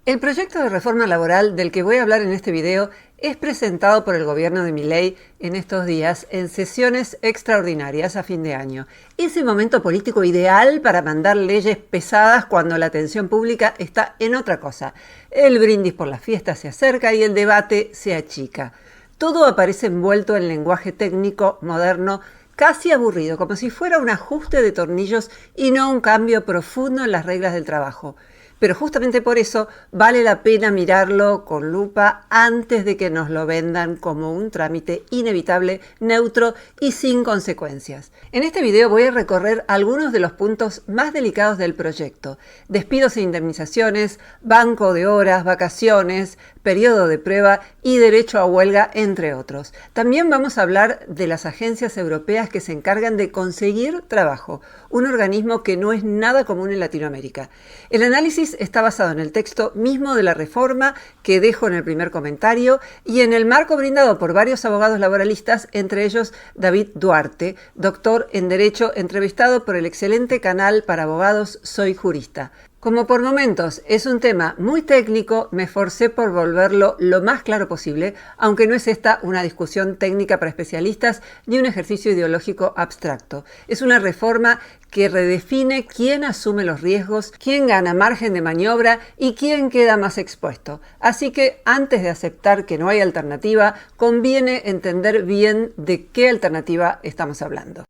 El proyecto de reforma laboral del que voy a hablar en este video es presentado por el gobierno de Milei en estos días en sesiones extraordinarias a fin de año. Es el momento político ideal para mandar leyes pesadas cuando la atención pública está en otra cosa. El brindis por las fiestas se acerca y el debate se achica. Todo aparece envuelto en lenguaje técnico, moderno, casi aburrido, como si fuera un ajuste de tornillos y no un cambio profundo en las reglas del trabajo. Pero justamente por eso vale la pena mirarlo con lupa antes de que nos lo vendan como un trámite inevitable, neutro y sin consecuencias. En este video voy a recorrer algunos de los puntos más delicados del proyecto: despidos e indemnizaciones, banco de horas, vacaciones, periodo de prueba y derecho a huelga, entre otros. También vamos a hablar de las agencias europeas que se encargan de conseguir trabajo, un organismo que no es nada común en Latinoamérica. El análisis está basado en el texto mismo de la reforma que dejo en el primer comentario y en el marco brindado por varios abogados laboralistas, entre ellos David Duarte, doctor en Derecho, entrevistado por el excelente canal para abogados Soy Jurista. Como por momentos es un tema muy técnico, me esforcé por volverlo lo más claro posible, aunque no es esta una discusión técnica para especialistas ni un ejercicio ideológico abstracto. Es una reforma que redefine quién asume los riesgos, quién gana margen de maniobra y quién queda más expuesto. Así que antes de aceptar que no hay alternativa, conviene entender bien de qué alternativa estamos hablando.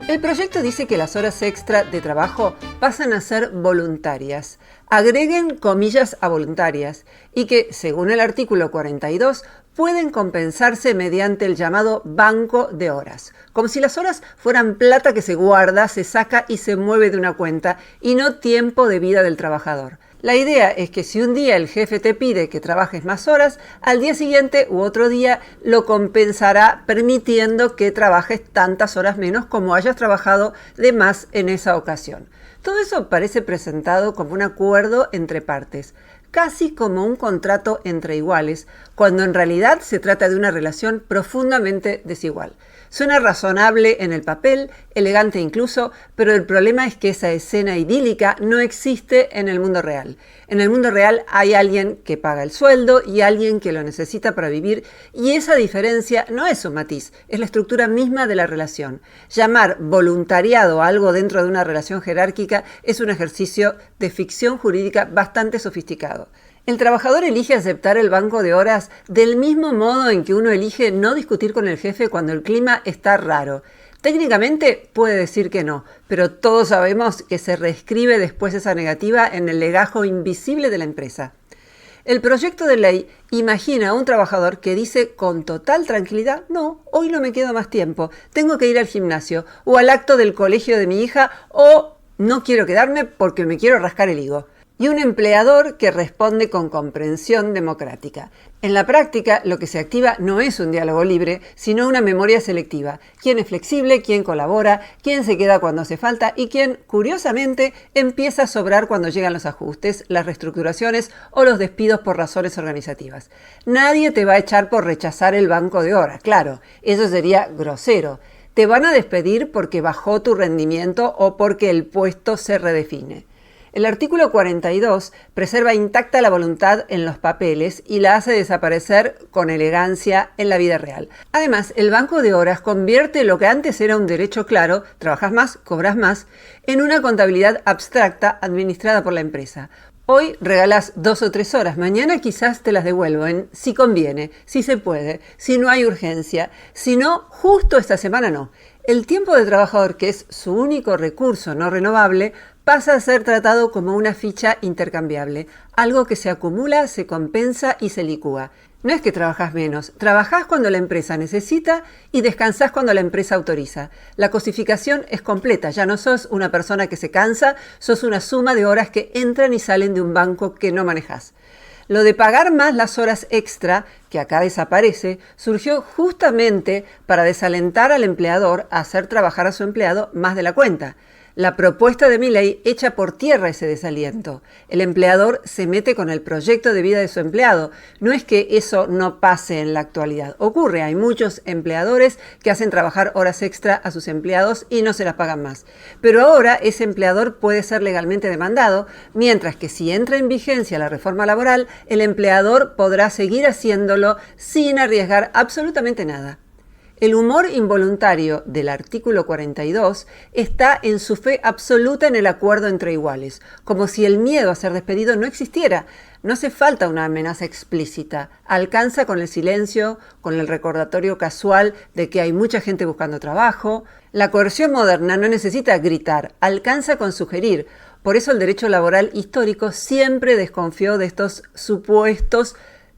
El proyecto dice que las horas extra de trabajo pasan a ser voluntarias. Agreguen comillas a voluntarias y que, según el artículo 42, pueden compensarse mediante el llamado banco de horas. Como si las horas fueran plata que se guarda, se saca y se mueve de una cuenta y no tiempo de vida del trabajador. La idea es que si un día el jefe te pide que trabajes más horas, al día siguiente u otro día lo compensará permitiendo que trabajes tantas horas menos como hayas trabajado de más en esa ocasión. Todo eso parece presentado como un acuerdo entre partes, casi como un contrato entre iguales, cuando en realidad se trata de una relación profundamente desigual. Suena razonable en el papel, elegante incluso, pero el problema es que esa escena idílica no existe en el mundo real. En el mundo real hay alguien que paga el sueldo y alguien que lo necesita para vivir, y esa diferencia no es un matiz, es la estructura misma de la relación. Llamar voluntariado a algo dentro de una relación jerárquica es un ejercicio de ficción jurídica bastante sofisticado. El trabajador elige aceptar el banco de horas del mismo modo en que uno elige no discutir con el jefe cuando el clima está raro. Técnicamente puede decir que no, pero todos sabemos que se reescribe después esa negativa en el legajo invisible de la empresa. El proyecto de ley imagina a un trabajador que dice con total tranquilidad: no, hoy no me quedo más tiempo, tengo que ir al gimnasio o al acto del colegio de mi hija, o no quiero quedarme porque me quiero rascar el higo. Y un empleador que responde con comprensión democrática. En la práctica, lo que se activa no es un diálogo libre, sino una memoria selectiva. Quién es flexible, quién colabora, quién se queda cuando hace falta y quién, curiosamente, empieza a sobrar cuando llegan los ajustes, las reestructuraciones o los despidos por razones organizativas. Nadie te va a echar por rechazar el banco de horas, claro, eso sería grosero. Te van a despedir porque bajó tu rendimiento o porque el puesto se redefine. El artículo 42 preserva intacta la voluntad en los papeles y la hace desaparecer con elegancia en la vida real. Además, el banco de horas convierte lo que antes era un derecho claro, trabajas más, cobras más, en una contabilidad abstracta administrada por la empresa. Hoy regalas 2 o 3 horas, mañana quizás te las devuelvo en si conviene, si se puede, si no hay urgencia, si no, justo esta semana no. El tiempo del trabajador, que es su único recurso no renovable, pasa a ser tratado como una ficha intercambiable, algo que se acumula, se compensa y se licúa. No es que trabajas menos, trabajás cuando la empresa necesita y descansás cuando la empresa autoriza. La cosificación es completa, ya no sos una persona que se cansa, sos una suma de horas que entran y salen de un banco que no manejás. Lo de pagar más las horas extra, que acá desaparece, surgió justamente para desalentar al empleador a hacer trabajar a su empleado más de la cuenta. La propuesta de Milei echa por tierra ese desaliento. El empleador se mete con el proyecto de vida de su empleado. No es que eso no pase en la actualidad. Ocurre, hay muchos empleadores que hacen trabajar horas extra a sus empleados y no se las pagan más. Pero ahora ese empleador puede ser legalmente demandado, mientras que si entra en vigencia la reforma laboral, el empleador podrá seguir haciéndolo sin arriesgar absolutamente nada. El humor involuntario del artículo 42 está en su fe absoluta en el acuerdo entre iguales, como si el miedo a ser despedido no existiera. No hace falta una amenaza explícita, alcanza con el silencio, con el recordatorio casual de que hay mucha gente buscando trabajo. La coerción moderna no necesita gritar, alcanza con sugerir. Por eso el derecho laboral histórico siempre desconfió de estos supuestos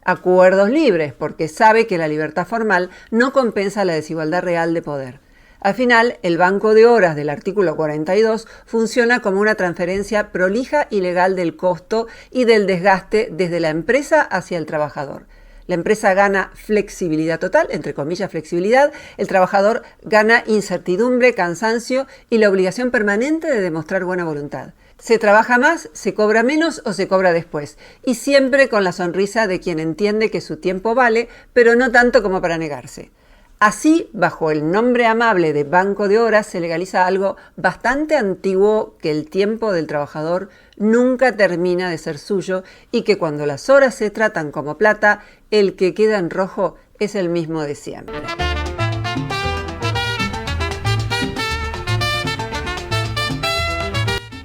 acuerdos libres, porque sabe que la libertad formal no compensa la desigualdad real de poder. Al final, el banco de horas del artículo 42 funciona como una transferencia prolija y legal del costo y del desgaste desde la empresa hacia el trabajador. La empresa gana flexibilidad total, entre comillas flexibilidad, el trabajador gana incertidumbre, cansancio y la obligación permanente de demostrar buena voluntad. Se trabaja más, se cobra menos o se cobra después, y siempre con la sonrisa de quien entiende que su tiempo vale, pero no tanto como para negarse. Así, bajo el nombre amable de banco de horas, se legaliza algo bastante antiguo, que el tiempo del trabajador nunca termina de ser suyo y que cuando las horas se tratan como plata, el que queda en rojo es el mismo de siempre.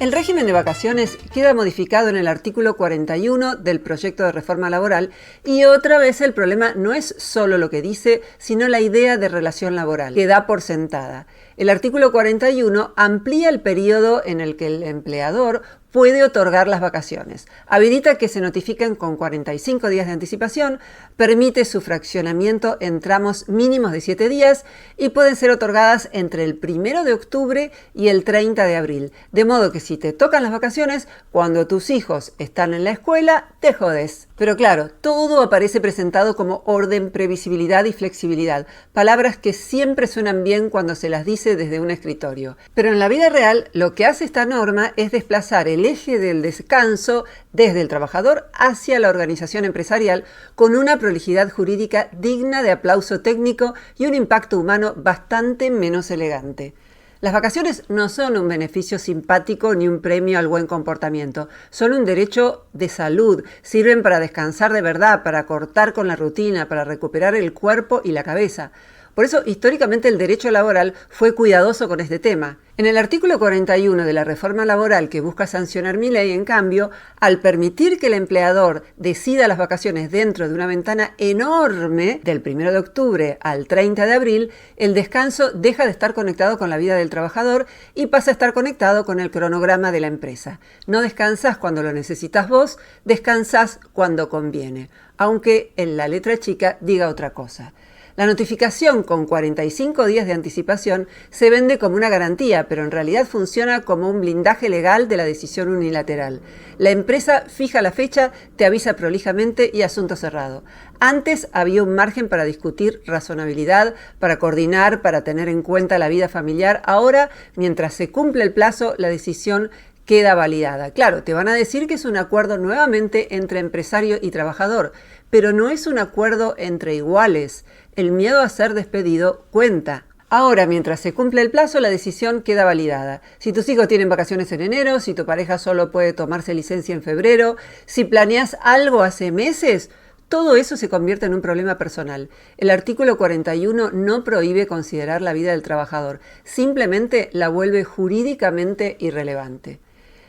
El régimen de vacaciones queda modificado en el artículo 41 del proyecto de reforma laboral y otra vez el problema no es solo lo que dice, sino la idea de relación laboral, que da por sentada. El artículo 41 amplía el periodo en el que el empleador puede otorgar las vacaciones. Habilita que se notifiquen con 45 días de anticipación, permite su fraccionamiento en tramos mínimos de 7 días y pueden ser otorgadas entre el 1 de octubre y el 30 de abril. De modo que si te tocan las vacaciones, cuando tus hijos están en la escuela, te jodes. Pero claro, todo aparece presentado como orden, previsibilidad y flexibilidad, palabras que siempre suenan bien cuando se las dice desde un escritorio. Pero en la vida real, lo que hace esta norma es desplazar el eje del descanso desde el trabajador hacia la organización empresarial con una prolijidad jurídica digna de aplauso técnico y un impacto humano bastante menos elegante. Las vacaciones no son un beneficio simpático ni un premio al buen comportamiento, son un derecho de salud, sirven para descansar de verdad, para cortar con la rutina, para recuperar el cuerpo y la cabeza. Por eso, históricamente, el derecho laboral fue cuidadoso con este tema. En el artículo 41 de la reforma laboral que busca sancionar Milei, en cambio, al permitir que el empleador decida las vacaciones dentro de una ventana enorme, del 1 de octubre al 30 de abril, el descanso deja de estar conectado con la vida del trabajador y pasa a estar conectado con el cronograma de la empresa. No descansas cuando lo necesitas vos, descansas cuando conviene, aunque en la letra chica diga otra cosa. La notificación con 45 días de anticipación se vende como una garantía, pero en realidad funciona como un blindaje legal de la decisión unilateral. La empresa fija la fecha, te avisa prolijamente y asunto cerrado. Antes había un margen para discutir razonabilidad, para coordinar, para tener en cuenta la vida familiar. Ahora, mientras se cumple el plazo, la decisión queda validada. Claro, te van a decir que es un acuerdo nuevamente entre empresario y trabajador, pero no es un acuerdo entre iguales. El miedo a ser despedido cuenta. Ahora, mientras se cumple el plazo, la decisión queda validada. Si tus hijos tienen vacaciones en enero, si tu pareja solo puede tomarse licencia en febrero, si planeas algo hace meses, todo eso se convierte en un problema personal. El artículo 41 no prohíbe considerar la vida del trabajador, simplemente la vuelve jurídicamente irrelevante.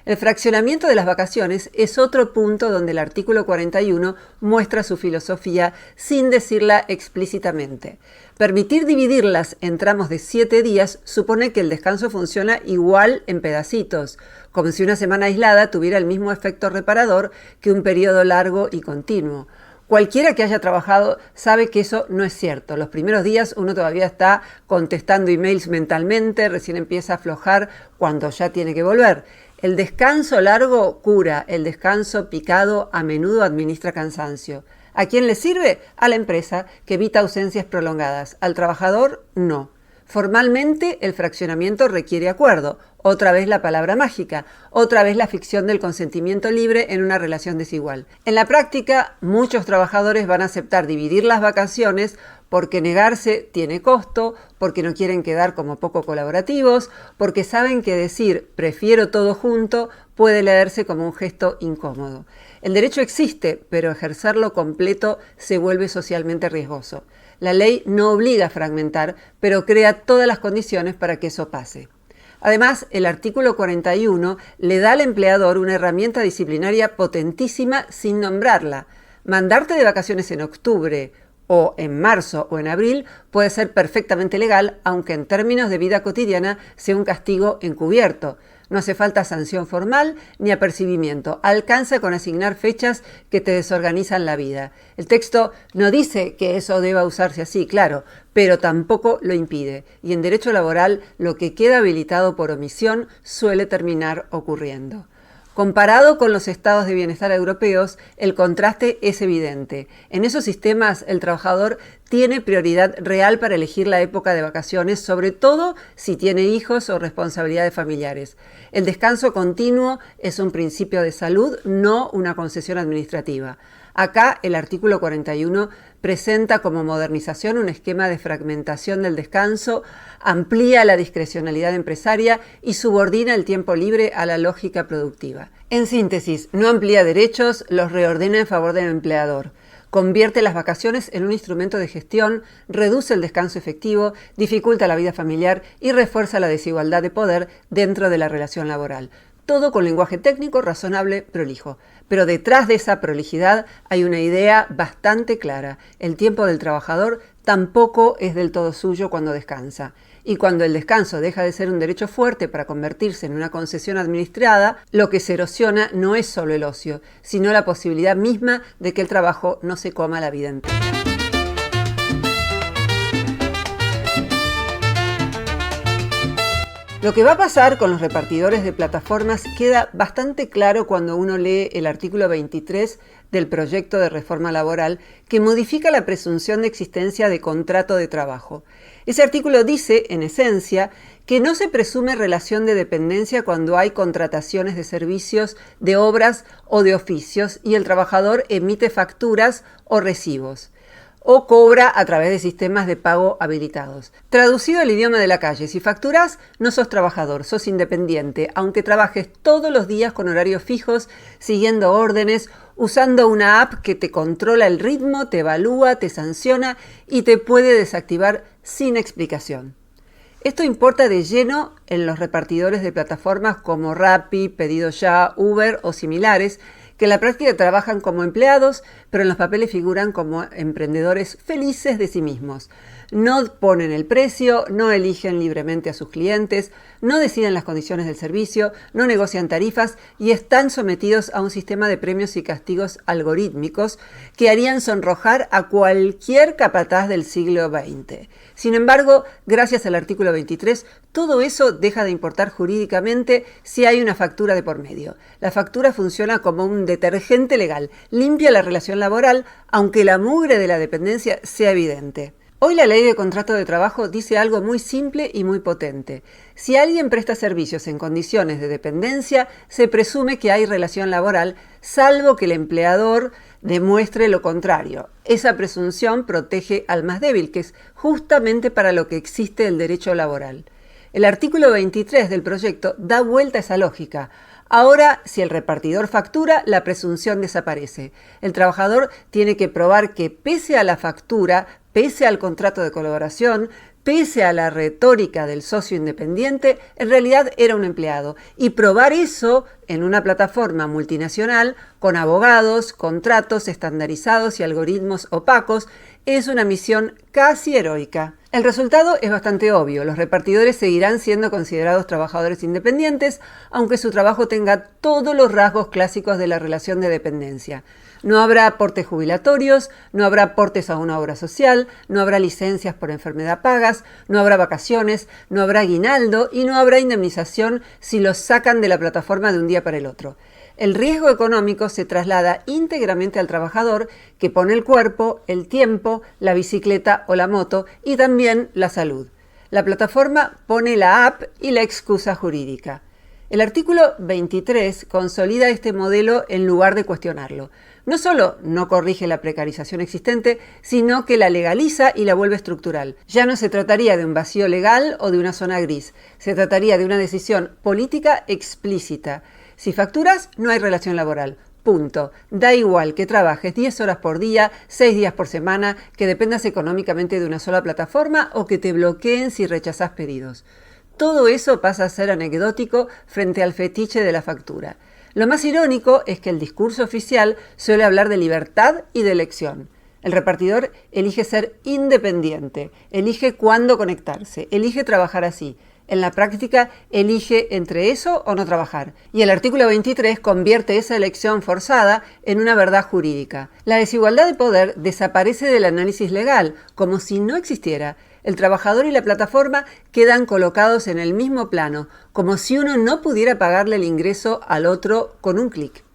El fraccionamiento de las vacaciones es otro punto donde el artículo 41 muestra su filosofía sin decirla explícitamente. Permitir dividirlas en tramos de 7 días supone que el descanso funciona igual en pedacitos, como si una semana aislada tuviera el mismo efecto reparador que un periodo largo y continuo. Cualquiera que haya trabajado sabe que eso no es cierto. Los primeros días uno todavía está contestando emails mentalmente, recién empieza a aflojar cuando ya tiene que volver. El descanso largo cura, el descanso picado a menudo administra cansancio. ¿A quién le sirve? A la empresa, que evita ausencias prolongadas. Al trabajador, no. Formalmente, el fraccionamiento requiere acuerdo, otra vez la palabra mágica, otra vez la ficción del consentimiento libre en una relación desigual. En la práctica, muchos trabajadores van a aceptar dividir las vacaciones porque negarse tiene costo, porque no quieren quedar como poco colaborativos, porque saben que decir prefiero todo junto puede leerse como un gesto incómodo. El derecho existe, pero ejercerlo completo se vuelve socialmente riesgoso. La ley no obliga a fragmentar, pero crea todas las condiciones para que eso pase. Además, el artículo 41 le da al empleador una herramienta disciplinaria potentísima sin nombrarla. Mandarte de vacaciones en octubre o en marzo o en abril puede ser perfectamente legal, aunque en términos de vida cotidiana sea un castigo encubierto. No hace falta sanción formal ni apercibimiento. Alcanza con asignar fechas que te desorganizan la vida. El texto no dice que eso deba usarse así, claro, pero tampoco lo impide. Y en derecho laboral, lo que queda habilitado por omisión suele terminar ocurriendo. Comparado con los estados de bienestar europeos, el contraste es evidente. En esos sistemas, el trabajador tiene prioridad real para elegir la época de vacaciones, sobre todo si tiene hijos o responsabilidades familiares. El descanso continuo es un principio de salud, no una concesión administrativa. Acá, el artículo 41 presenta como modernización un esquema de fragmentación del descanso, amplía la discrecionalidad empresaria y subordina el tiempo libre a la lógica productiva. En síntesis, no amplía derechos, los reordena en favor del empleador. Convierte las vacaciones en un instrumento de gestión, reduce el descanso efectivo, dificulta la vida familiar y refuerza la desigualdad de poder dentro de la relación laboral. Todo con lenguaje técnico, razonable, prolijo. Pero detrás de esa prolijidad hay una idea bastante clara. El tiempo del trabajador tampoco es del todo suyo cuando descansa. Y cuando el descanso deja de ser un derecho fuerte para convertirse en una concesión administrada, lo que se erosiona no es solo el ocio, sino la posibilidad misma de que el trabajo no se coma la vida entera. Lo que va a pasar con los repartidores de plataformas queda bastante claro cuando uno lee el artículo 23 del proyecto de reforma laboral que modifica la presunción de existencia de contrato de trabajo. Ese artículo dice, en esencia, que no se presume relación de dependencia cuando hay contrataciones de servicios, de obras o de oficios y el trabajador emite facturas o recibos, o cobra a través de sistemas de pago habilitados. Traducido al idioma de la calle, si facturás, no sos trabajador, sos independiente, aunque trabajes todos los días con horarios fijos, siguiendo órdenes, usando una app que te controla el ritmo, te evalúa, te sanciona y te puede desactivar sin explicación. Esto importa de lleno en los repartidores de plataformas como Rappi, Pedido Ya, Uber o similares, que en la práctica trabajan como empleados, pero en los papeles figuran como emprendedores felices de sí mismos. No ponen el precio, no eligen libremente a sus clientes, no deciden las condiciones del servicio, no negocian tarifas y están sometidos a un sistema de premios y castigos algorítmicos que harían sonrojar a cualquier capataz del siglo XX. Sin embargo, gracias al artículo 23, todo eso deja de importar jurídicamente si hay una factura de por medio. La factura funciona como un detergente legal, limpia la relación laboral, aunque la mugre de la dependencia sea evidente. Hoy la ley de contrato de trabajo dice algo muy simple y muy potente. Si alguien presta servicios en condiciones de dependencia, se presume que hay relación laboral, salvo que el empleador demuestre lo contrario. Esa presunción protege al más débil, que es justamente para lo que existe el derecho laboral. El artículo 23 del proyecto da vuelta a esa lógica. Ahora, si el repartidor factura, la presunción desaparece. El trabajador tiene que probar que pese a la factura, pese al contrato de colaboración, pese a la retórica del socio independiente, en realidad era un empleado. Y probar eso en una plataforma multinacional, con abogados, contratos estandarizados y algoritmos opacos, es una misión casi heroica. El resultado es bastante obvio. Los repartidores seguirán siendo considerados trabajadores independientes, aunque su trabajo tenga todos los rasgos clásicos de la relación de dependencia. No habrá aportes jubilatorios, no habrá aportes a una obra social, no habrá licencias por enfermedad pagas, no habrá vacaciones, no habrá aguinaldo y no habrá indemnización si los sacan de la plataforma de un día para el otro. El riesgo económico se traslada íntegramente al trabajador que pone el cuerpo, el tiempo, la bicicleta o la moto y también la salud. La plataforma pone la app y la excusa jurídica. El artículo 23 consolida este modelo en lugar de cuestionarlo. No solo no corrige la precarización existente, sino que la legaliza y la vuelve estructural. Ya no se trataría de un vacío legal o de una zona gris. Se trataría de una decisión política explícita. Si facturas, no hay relación laboral. Punto. Da igual que trabajes 10 horas por día, 6 días por semana, que dependas económicamente de una sola plataforma o que te bloqueen si rechazás pedidos. Todo eso pasa a ser anecdótico frente al fetiche de la factura. Lo más irónico es que el discurso oficial suele hablar de libertad y de elección. El repartidor elige ser independiente, elige cuándo conectarse, elige trabajar así. En la práctica, elige entre eso o no trabajar. Y el artículo 23 convierte esa elección forzada en una verdad jurídica. La desigualdad de poder desaparece del análisis legal, como si no existiera. El trabajador y la plataforma quedan colocados en el mismo plano, como si uno no pudiera pagarle el ingreso al otro con un clic.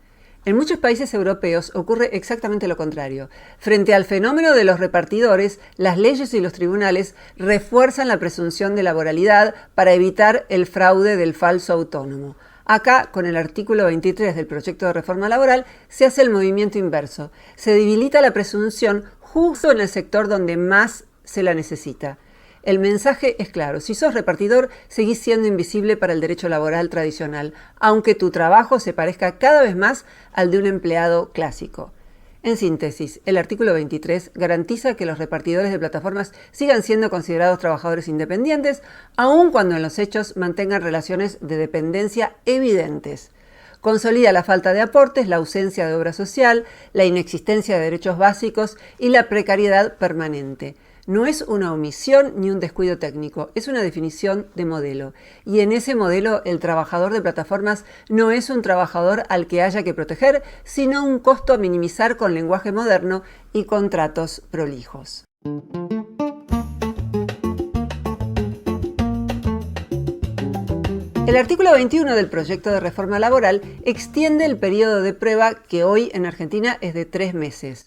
En muchos países europeos ocurre exactamente lo contrario. Frente al fenómeno de los repartidores, las leyes y los tribunales refuerzan la presunción de laboralidad para evitar el fraude del falso autónomo. Acá, con el artículo 23 del proyecto de reforma laboral, se hace el movimiento inverso. Se debilita la presunción justo en el sector donde más se la necesita. El mensaje es claro: si sos repartidor, seguís siendo invisible para el derecho laboral tradicional, aunque tu trabajo se parezca cada vez más al de un empleado clásico. En síntesis, el artículo 23 garantiza que los repartidores de plataformas sigan siendo considerados trabajadores independientes, aun cuando en los hechos mantengan relaciones de dependencia evidentes. Consolida la falta de aportes, la ausencia de obra social, la inexistencia de derechos básicos y la precariedad permanente. No es una omisión ni un descuido técnico, es una definición de modelo. Y en ese modelo, el trabajador de plataformas no es un trabajador al que haya que proteger, sino un costo a minimizar con lenguaje moderno y contratos prolijos. El artículo 21 del proyecto de reforma laboral extiende el periodo de prueba, que hoy en Argentina es de 3 meses.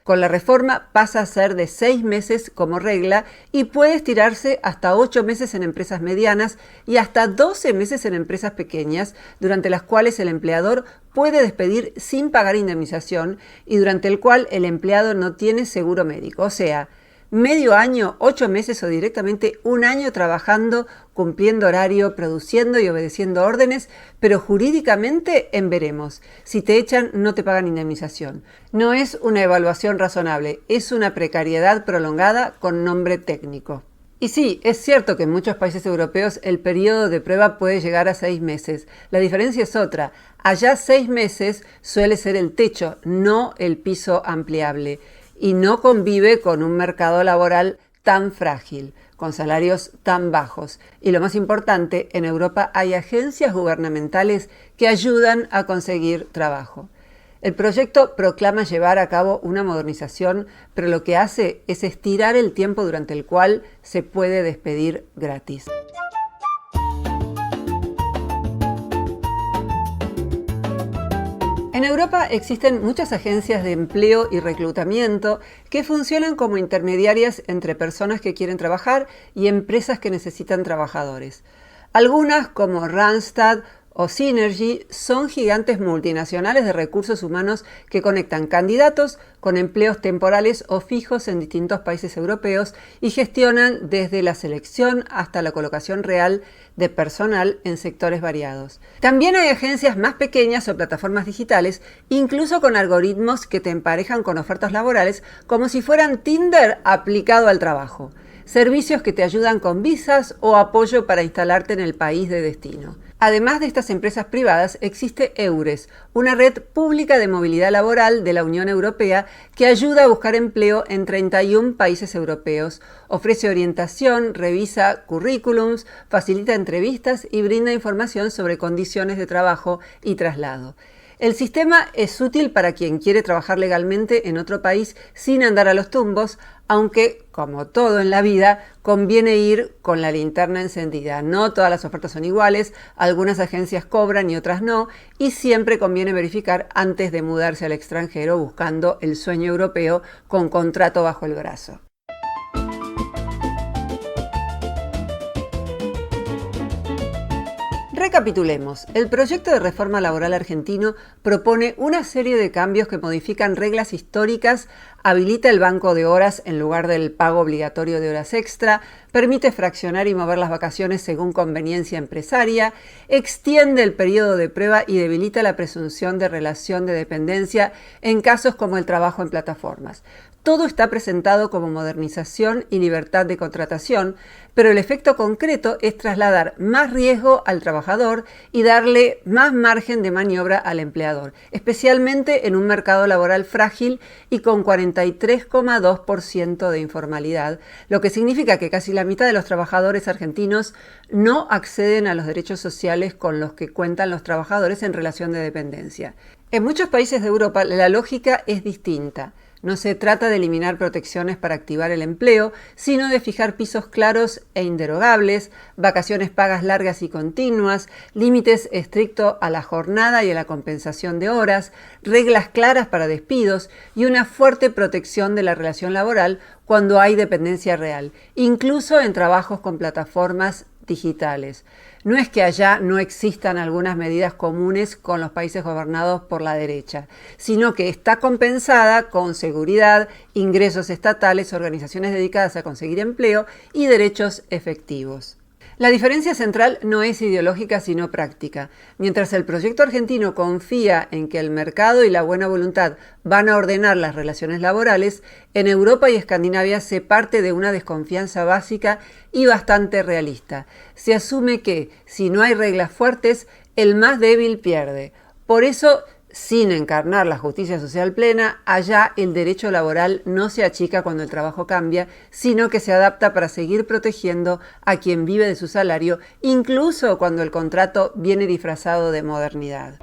Con la reforma pasa a ser de 6 meses como regla y puede estirarse hasta 8 meses en empresas medianas y hasta 12 meses en empresas pequeñas, durante las cuales el empleador puede despedir sin pagar indemnización y durante el cual el empleado no tiene seguro médico. O sea, medio año, 8 meses o directamente un año trabajando, cumpliendo horario, produciendo y obedeciendo órdenes, pero jurídicamente en veremos. Si te echan, no te pagan indemnización. No es una evaluación razonable, es una precariedad prolongada con nombre técnico. Y sí, es cierto que en muchos países europeos el periodo de prueba puede llegar a 6 meses. La diferencia es otra. Allá 6 meses suele ser el techo, no el piso ampliable. Y no convive con un mercado laboral tan frágil, con salarios tan bajos. Y lo más importante, en Europa hay agencias gubernamentales que ayudan a conseguir trabajo. El proyecto proclama llevar a cabo una modernización, pero lo que hace es estirar el tiempo durante el cual se puede despedir gratis. En Europa existen muchas agencias de empleo y reclutamiento que funcionan como intermediarias entre personas que quieren trabajar y empresas que necesitan trabajadores. Algunas, como Randstad o Synergy, son gigantes multinacionales de recursos humanos que conectan candidatos con empleos temporales o fijos en distintos países europeos y gestionan desde la selección hasta la colocación real de personal en sectores variados. También hay agencias más pequeñas o plataformas digitales, incluso con algoritmos que te emparejan con ofertas laborales como si fueran Tinder aplicado al trabajo. Servicios que te ayudan con visas o apoyo para instalarte en el país de destino. Además de estas empresas privadas, existe EURES, una red pública de movilidad laboral de la Unión Europea que ayuda a buscar empleo en 31 países europeos, ofrece orientación, revisa currículums, facilita entrevistas y brinda información sobre condiciones de trabajo y traslado. El sistema es útil para quien quiere trabajar legalmente en otro país sin andar a los tumbos, aunque, como todo en la vida, conviene ir con la linterna encendida. No todas las ofertas son iguales, algunas agencias cobran y otras no, y siempre conviene verificar antes de mudarse al extranjero buscando el sueño europeo con contrato bajo el brazo. Recapitulemos. El proyecto de reforma laboral argentino propone una serie de cambios que modifican reglas históricas, habilita el banco de horas en lugar del pago obligatorio de horas extra, permite fraccionar y mover las vacaciones según conveniencia empresaria, extiende el periodo de prueba y debilita la presunción de relación de dependencia en casos como el trabajo en plataformas. Todo está presentado como modernización y libertad de contratación, pero el efecto concreto es trasladar más riesgo al trabajador y darle más margen de maniobra al empleador, especialmente en un mercado laboral frágil y con 43,2% de informalidad, lo que significa que casi la mitad de los trabajadores argentinos no acceden a los derechos sociales con los que cuentan los trabajadores en relación de dependencia. En muchos países de Europa la lógica es distinta. No se trata de eliminar protecciones para activar el empleo, sino de fijar pisos claros e inderogables, vacaciones pagas largas y continuas, límites estrictos a la jornada y a la compensación de horas, reglas claras para despidos y una fuerte protección de la relación laboral cuando hay dependencia real, incluso en trabajos con plataformas digitales. No es que allá no existan algunas medidas comunes con los países gobernados por la derecha, sino que está compensada con seguridad, ingresos estatales, organizaciones dedicadas a conseguir empleo y derechos efectivos. La diferencia central no es ideológica sino práctica. Mientras el proyecto argentino confía en que el mercado y la buena voluntad van a ordenar las relaciones laborales, en Europa y Escandinavia se parte de una desconfianza básica y bastante realista. Se asume que, si no hay reglas fuertes, el más débil pierde. Por eso, sin encarnar la justicia social plena, allá el derecho laboral no se achica cuando el trabajo cambia, sino que se adapta para seguir protegiendo a quien vive de su salario, incluso cuando el contrato viene disfrazado de modernidad.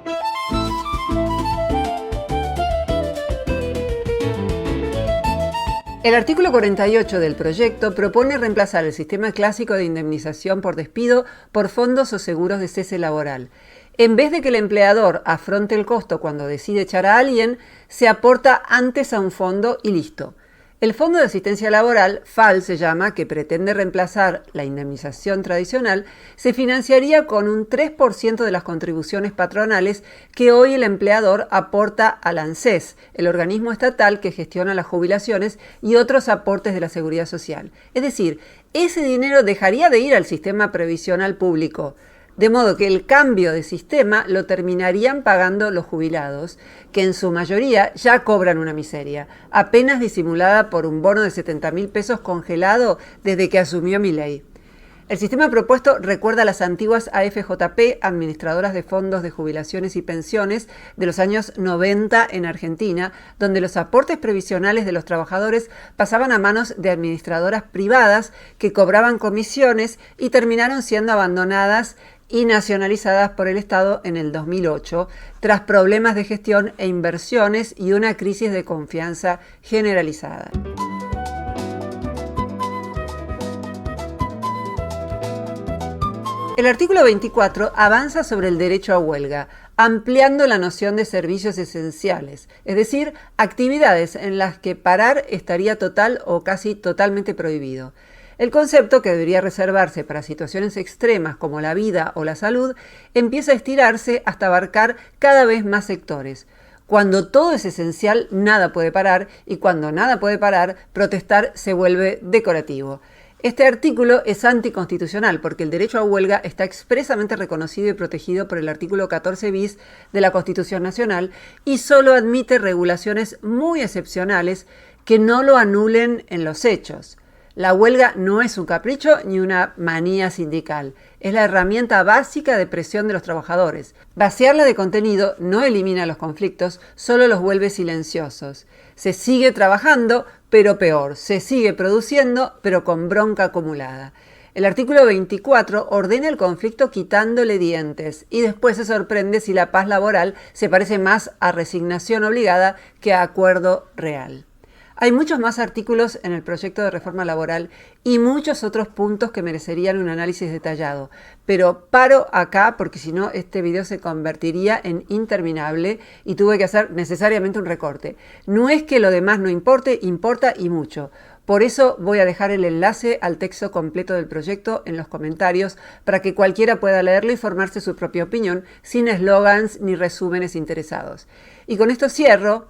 El artículo 48 del proyecto propone reemplazar el sistema clásico de indemnización por despido por fondos o seguros de cese laboral. En vez de que el empleador afronte el costo cuando decide echar a alguien, se aporta antes a un fondo y listo. El Fondo de Asistencia Laboral, FAL se llama, que pretende reemplazar la indemnización tradicional, se financiaría con un 3% de las contribuciones patronales que hoy el empleador aporta al ANSES, el organismo estatal que gestiona las jubilaciones y otros aportes de la Seguridad Social. Es decir, ese dinero dejaría de ir al sistema previsional público. De modo que el cambio de sistema lo terminarían pagando los jubilados, que en su mayoría ya cobran una miseria, apenas disimulada por un bono de 70.000 pesos congelado desde que asumió Milei. El sistema propuesto recuerda a las antiguas AFJP, administradoras de fondos de jubilaciones y pensiones de los años 90 en Argentina, donde los aportes previsionales de los trabajadores pasaban a manos de administradoras privadas que cobraban comisiones y terminaron siendo abandonadas y nacionalizadas por el Estado en el 2008, tras problemas de gestión e inversiones y una crisis de confianza generalizada. El artículo 24 avanza sobre el derecho a huelga, ampliando la noción de servicios esenciales, es decir, actividades en las que parar estaría total o casi totalmente prohibido. El concepto, que debería reservarse para situaciones extremas como la vida o la salud, empieza a estirarse hasta abarcar cada vez más sectores. Cuando todo es esencial, nada puede parar, y cuando nada puede parar, protestar se vuelve decorativo. Este artículo es anticonstitucional porque el derecho a huelga está expresamente reconocido y protegido por el artículo 14 bis de la Constitución Nacional y solo admite regulaciones muy excepcionales que no lo anulen en los hechos. La huelga no es un capricho ni una manía sindical, es la herramienta básica de presión de los trabajadores. Vaciarla de contenido no elimina los conflictos, solo los vuelve silenciosos. Se sigue trabajando, pero peor. Se sigue produciendo, pero con bronca acumulada. El artículo 24 ordena el conflicto quitándole dientes y después se sorprende si la paz laboral se parece más a resignación obligada que a acuerdo real. Hay muchos más artículos en el proyecto de reforma laboral y muchos otros puntos que merecerían un análisis detallado, pero paro acá porque si no este video se convertiría en interminable y tuve que hacer necesariamente un recorte. No es que lo demás no importe, importa y mucho. Por eso voy a dejar el enlace al texto completo del proyecto en los comentarios para que cualquiera pueda leerlo y formarse su propia opinión sin eslogans ni resúmenes interesados. Y con esto cierro.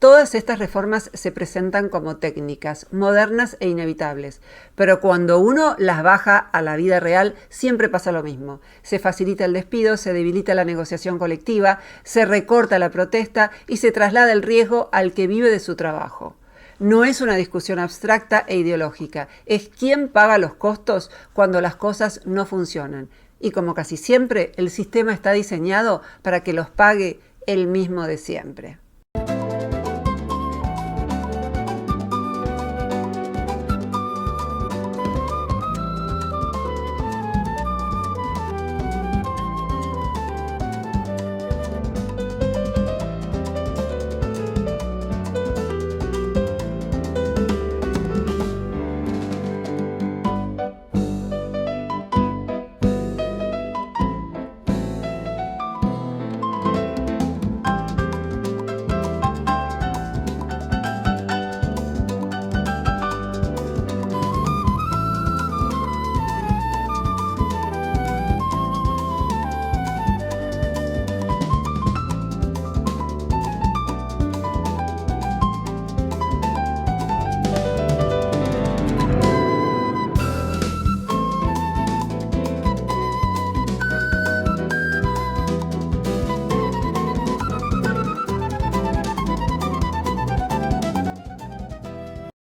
Todas estas reformas se presentan como técnicas, modernas e inevitables, pero cuando uno las baja a la vida real siempre pasa lo mismo. Se facilita el despido, se debilita la negociación colectiva, se recorta la protesta y se traslada el riesgo al que vive de su trabajo. No es una discusión abstracta e ideológica, es quién paga los costos cuando las cosas no funcionan. Y como casi siempre, el sistema está diseñado para que los pague el mismo de siempre.